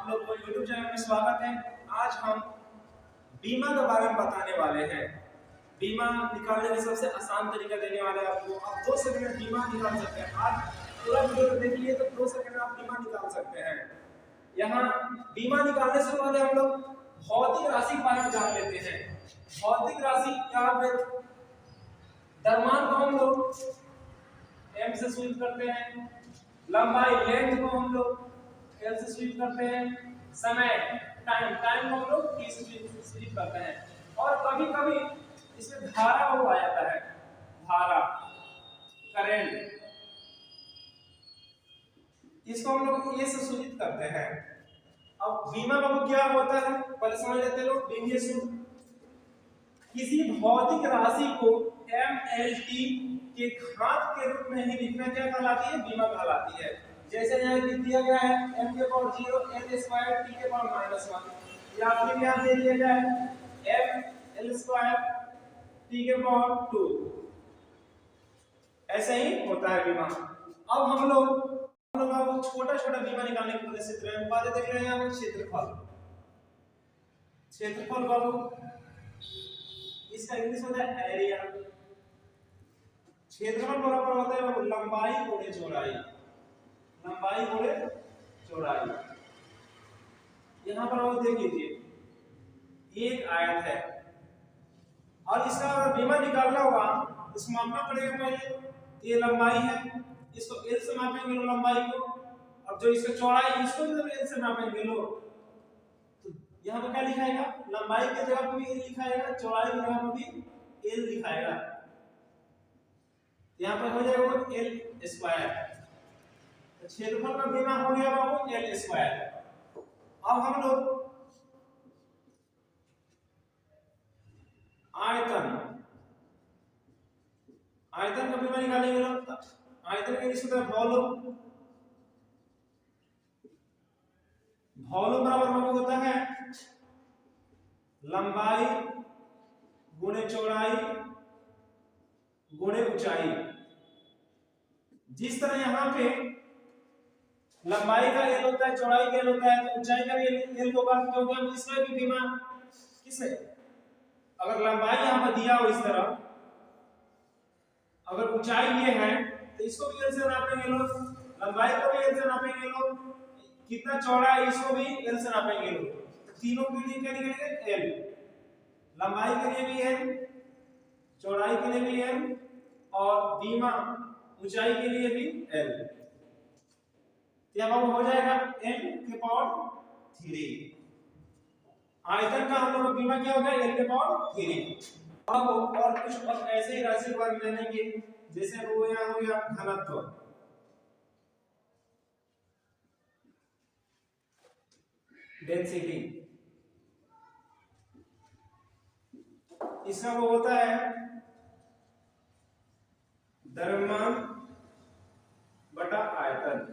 आप लोग को YouTube चैनल में स्वागत है। आज हम बीमा के बारे में बताने वाले हैं। बीमा निकालने का सबसे आसान तरीका देने वाले हैं आपको। आप 2 सेकंड में बीमा निकाल सकते हैं। आज पूरा वीडियो देख लिए तो 2 सेकंड में आप बीमा निकाल सकते हैं। यहाँ बीमा निकालने से पहले हम लोग भौतिक राशि के बारे में जान लेते हैं। भौतिक राशि यहाँ पे द्रव्यमान को हम लोग m से स्वीप करते हैं, लंबाई लेंथ को हम लोग l से स्वीप करते हैं, समय टाइम को हम लोग t से स्वीप करते हैं। और कभी कभी इसमें धारा वो आ जाता है, धारा करंट, इसको हम लोग a से स्वीप करते हैं। अब बीमा बाबू क्या होता है पहले समझ लेते हैं लोग। बीमीय सूत्र किसी भौतिक राशि को MLT के घात के रूप में ही लिखना क्या कहलाती है? बीमा कहलाती है। जैसे यहाँ दिया गया है m के पावर 0 l स्क्वायर t के पावर -1, या फिर यहाँ दे दिया गया है m l स्क्वायर t के पावर 2। ऐसे ही होता है बीमा। अब हम लोग छोटा बीमा निकालने के लिए सूत्र है। पहले देख रहे हैं यहाँ क्षेत्रफल बाबू, इसका इंग्लिश होता है एरिया। क्षेत्रफल बराबर होता है लंबाई गुणे चौड़ाई, लंबाई गुणे चौड़ाई। यहाँ पर आप देख लीजिए एक आयत है और इसका अगर बीमा निकालना होगा इसको मापना पड़ेगा। पहले ये लंबाई है, इसको l से मापेंगे लो लंबाई को, और जो इसका चौड़ाई इसको भी l से मापेंगे लो। तो यहाँ पे क्या लिखाएगा? लंबाई की जगह पे भी l लिखाएगा, चौड़ाई की जगह पे भी l लिखाएगा। यहाँ पर हो जाएगा l स्क्वायर। तो क्षेत्रफल का बीमा हो गया बाबू l स्क्वायर। अब हम लोग आयतन का बीमा निकालेंगे लोग। आयतन का सूत्र वॉल्यूम बराबर होता है लंबाई गुणे चौड़ाई गुणे ऊंचाई। जिस तरह यहाँ पे लंबाई का l होता है, चौड़ाई का l होता है, तो ऊंचाई का भी l होगा, क्योंकि हम इसमें भी बीमा किसमें, अगर लंबाई यहाँ पर दिया हो इस तरह, अगर ऊंचाई ये है तो इसको भी l से नापेंगे लोग, लंबाई को भी l से नापेंगे लोग, कितना चौड़ा है इसको भी l से नापेंगे लोग। तो तीनों के लिए क्या निकलेगा? l। लंबाई के लिए भी l, चौड़ाई के लिए भी l, और बीमा ऊंचाई के लिए भी l। अब हो जाएगा n के पावर 3। आयतन का हम लोग बीमा क्या होगा? l के पावर 3। अब और कुछ ऐसे ही राशि के बारे में जानेंगे, जैसे वो यहाँ हो गया घनत्व, डेंसिटी। इसका वो होता है द्रव्यमान बटा आयतन।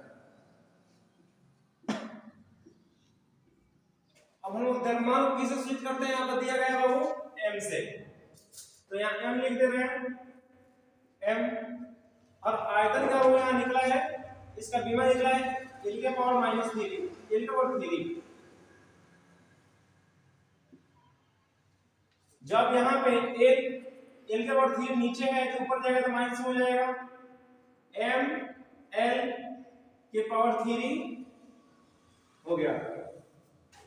अब हम लोग द्रव्यमान को किससे सूचित करते हैं? यहाँ पर दिया गया है बाबू m से, तो यहाँ m लिख दे रहे हैं m। और आयतन का वो यहाँ निकला है, इसका बीमा निकला है l के पावर -3, l के पावर 3। जब यहाँ पे l के पावर 3 नीचे है तो ऊपर जाएगा तो माइनस हो जाएगा, m l के पावर 3 हो गया।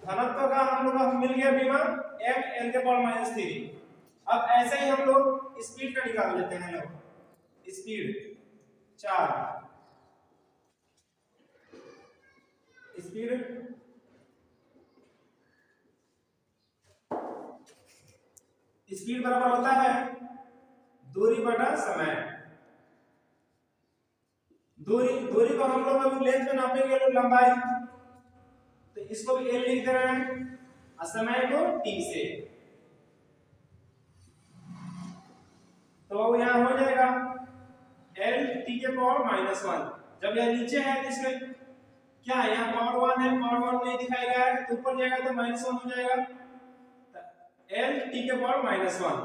घनत्व का हम लोग मिल गया बीमा m l के पावर -3। अब ऐसे ही हम लोग स्पीड का निकाल लेते हैं लोग। स्पीड 4, स्पीड बराबर होता है दूरी बटा समय। दूरी को हम लोग लेंथ में नापेंगे लोग लंबाई, तो इसको भी l लिख दे रहे हैं और समय को t से। तो यहाँ हो जाएगा l t के पावर -1। जब यह नीचे है तो इसमें क्या है? यहाँ पावर 1 है, पावर 1 नहीं दिखाया गया है, तो ऊपर जाएगा तो -1 हो जाएगा, l t के पावर -1।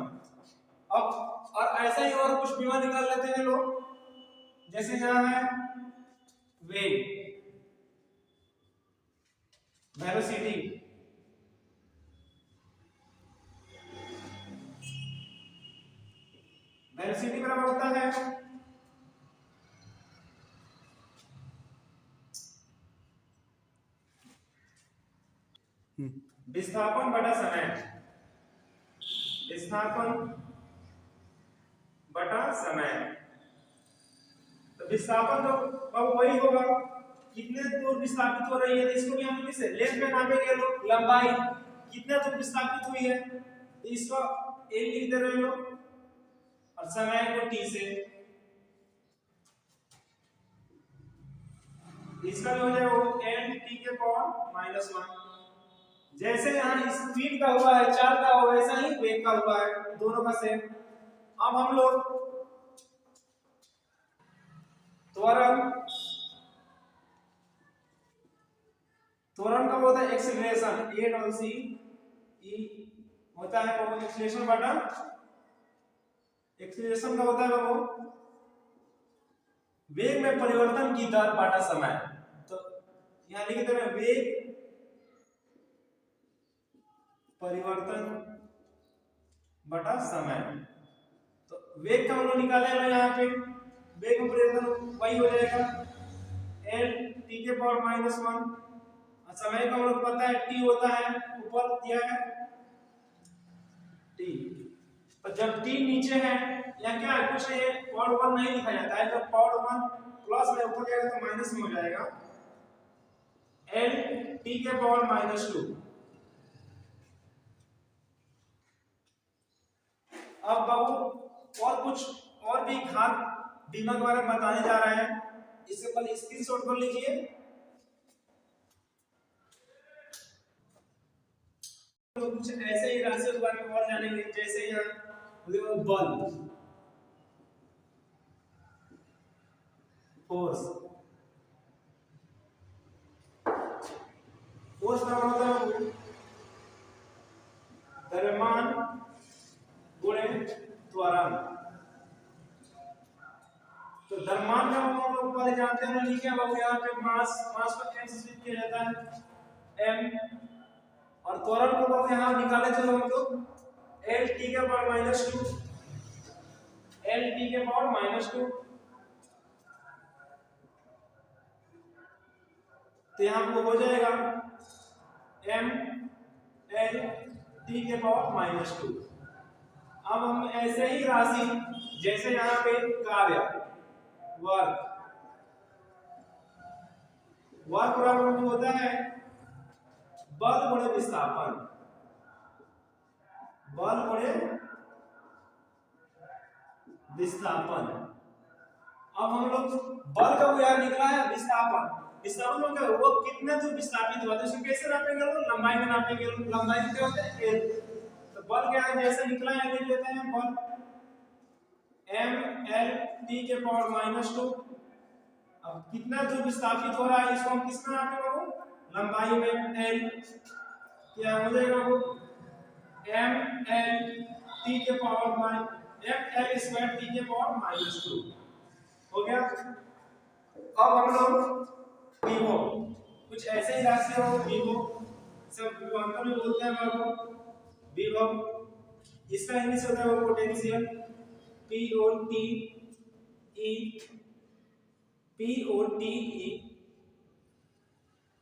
अब और ऐसा ही और कुछ बीमा निकाल लेते हैं लोग, जैसे यहाँ है वेग। वेलोसिटी वेलोसिटी बराबर होता है विस्थापन बटा समय। विस्थापन बटा समय। तो विस्थापन तो अब वही होगा, कितने दूर विस्थापित हो रही है, तो इसको भी हम किससे लेंथ में नापेंगे लोग, लंबाई कितने दूर विस्थापित हुई है, तो इसको l लिख दे रहे लोग और समय को t से। इसका जो है वो n t के पावर -1। जैसे यहाँ स्पीड का हुआ है, चाल का हुआ, वैसा ही वेग का हुआ है, दोनों का सेम। अब हम लोग त्वरण त्वरण का होता है एक्सीलरेशन, ए डबल सी ई होता है वो एक्सीलरेशन बटा एक्सीलरेशन का होता है वो वेग में परिवर्तन की दर बटा समय। तो यहां लिख दे रहे वेग परिवर्तन बटा समय। तो वेग का हम लोग निकाले ना, यहाँ पे वेग में परिवर्तन वही हो जाएगा l t के पावर -1। समय का हम लोग पता है t होता है, ऊपर दिया है t। तो जब t नीचे है या क्या है, कुछ नहीं, पावर 1 नहीं लिखा जाता है, जब पावर 1 प्लस में ऊपर जाएगा तो माइनस में हो जाएगा l t के पावर -2। अब बाबू और कुछ और भी घात बीमा के बारे में बताने जा रहे हैं, इससे पहले स्क्रीनशॉट कर लीजिए। तो कुछ ऐसे ही राशियों के बारे में और जानेंगे, जैसे यहाँ बल, फोर्स, फोर्स का मतलब द्रव्यमान गुणे त्वरण। तो द्रव्यमान का हम लोग पहले जानते हैं, लिखे बाबू यहाँ पे मास को m से सूचित किया जाता है m, और त्वरण को बाबू यहाँ निकाले चलो हम लोग l t के पावर -2, l t के पावर -2। तो यहाँ वो हो जाएगा m l t के पावर -2। अब हम ऐसे ही राशि, जैसे यहाँ पे कार्य वर्क बराबर होता है बल गुणे विस्थापन, बल गुणे विस्थापन। अब हम लोग बल का यार निकला है विस्थापन, विस्थापन में क्या वो कितने दूर विस्थापित हुआ, तो इसको कैसे नापेंगे लोग, लंबाई में नापेंगे। लंबाई क्या होता है l। तो बल क्या है, जैसे निकला है लिख लेते हैं बल m l t के पावर -2। अब कितना दूर विस्थापित हो रहा है, इसको हम किस में नापेंगे वो, लंबाई में l। क्या हो जाएगा वो m l t के power m l square t के पावर -2 हो गया। अब हम लोग विभव, कुछ ऐसे ही राशि हो विभव, सब विभवांतर में बोलते हैं बाबू विभव। इसका इंग्लिश होता है वो potential, p o t e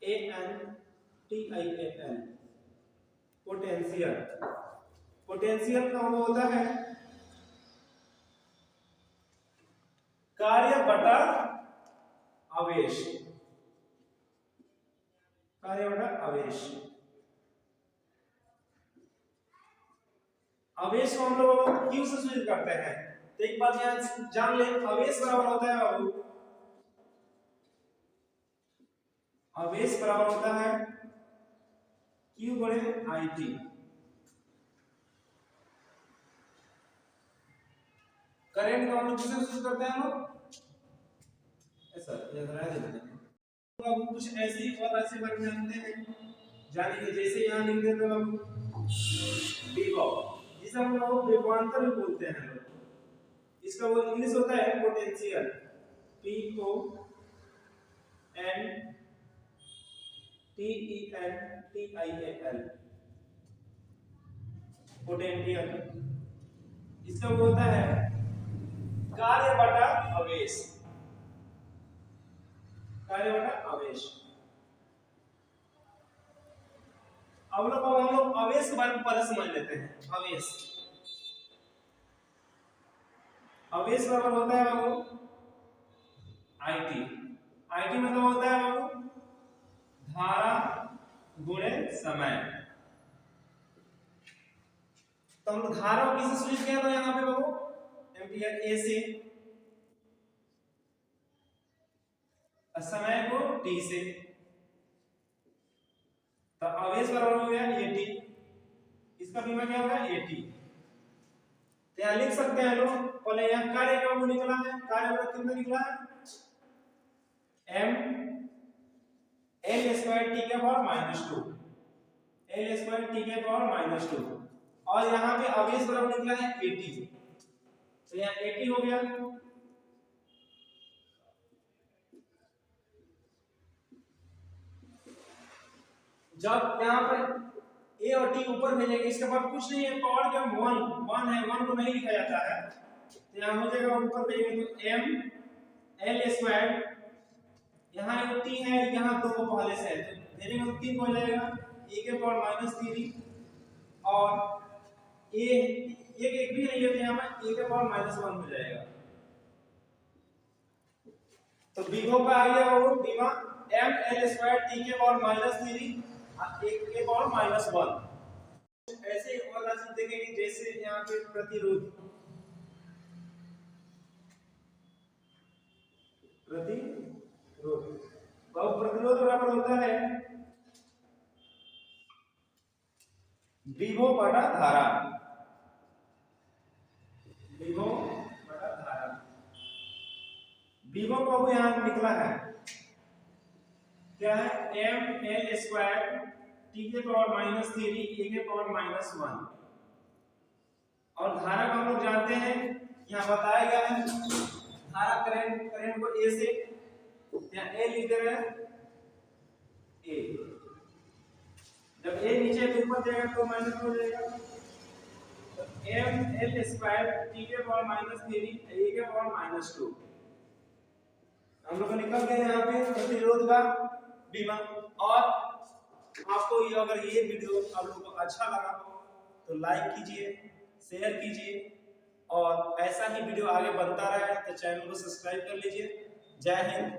a n t i a l, potential. Potential का वो होता है कार्य बटा आवेश, कार्य बटा आवेश। आवेश को हम लोग क्यू से सूचित करते हैं। तो एक बात यहाँ जान ले, आवेश बराबर होता है बाबू, आवेश बराबर होता है Q गुणे IT। करंट को हम लोग किससे सूचित करते हैं लोग, ऐसा याद रहा देते हैं। तो अब कुछ ऐसी और राशि बारे में जानते हैं, जानेंगे। जैसे यहाँ लिख देते हैं हम विभव, जिसे हम लोग विभवांतर भी बोलते हैं लोग। इसका वो इंग्लिश होता है potential, P O N T TENTIAL, potential. इसका वो होता है कार्य बटा आवेश, कार्य बटा आवेश। अब हम लोग आवेश के बारे में पहले समझ लेते हैं। आवेश, आवेश बराबर होता है बाबू IT। IT मतलब होता है बाबू धारा गुणे समय। तो हम धारा को किससे सूचित किया था यहाँ पे बाबू, एम्पियर A से, समय को T से। तो आवेश बराबर हो गया AT, इसका बीमा क्या होगा AT। तो यहाँ लिख सकते हैं लोग, पहले यहाँ कार्य का वो निकला है, कार्य बराबर कितना निकला है m l स्क्वायर t के पावर -2, l स्क्वायर t के पावर -2, और यहाँ पे आवेश बराबर निकला है AT। तो यहाँ AT हो गया। जब यहाँ पर A और T ऊपर भेजेंगे, इसके बाद कुछ नहीं है, पावर क्या 1 है, 1 को नहीं लिखा जाता है। तो यहाँ हो जाएगा ऊपर भेजेंगे तो m l स्क्वायर, यहाँ एक T है, यहाँ 2 पहले से है, तो भेजेंगे तो 3 हो जाएगा, a के पावर -3, और a एक भी नहीं है, तो यहाँ पर a के पावर -1 हो जाएगा। तो विभव का आ गया वो विमा m l स्क्वायर t के पावर -3 1 के पावर -1। ऐसे और राशि देखेंगे, जैसे यहाँ पे प्रतिरोध, प्रतिरोध बराबर होता है विभव बटा धारा, विभव बटा धारा। विभव को यहाँ निकला है क्या है, m l स्क्वायर t के पावर -3 a के पावर -1, और धारा को हम लोग जानते हैं, यहाँ बताया गया है धारा करंट को a से, यहाँ a लिख दे रहे हैं a, जब a नीचे तो ऊपर जाएगा तो माइनस हो जाएगा। तो m l स्क्वायर t के पावर -3 a के पावर -2, हम लोग निकल गए यहाँ पे प्रतिरोध का बीमा। और आपको ये अगर ये वीडियो आप लोगों को अच्छा लगा हो तो लाइक कीजिए, शेयर कीजिए, और ऐसा ही वीडियो आगे बनता रहे तो चैनल को सब्सक्राइब कर लीजिए। जय हिंद।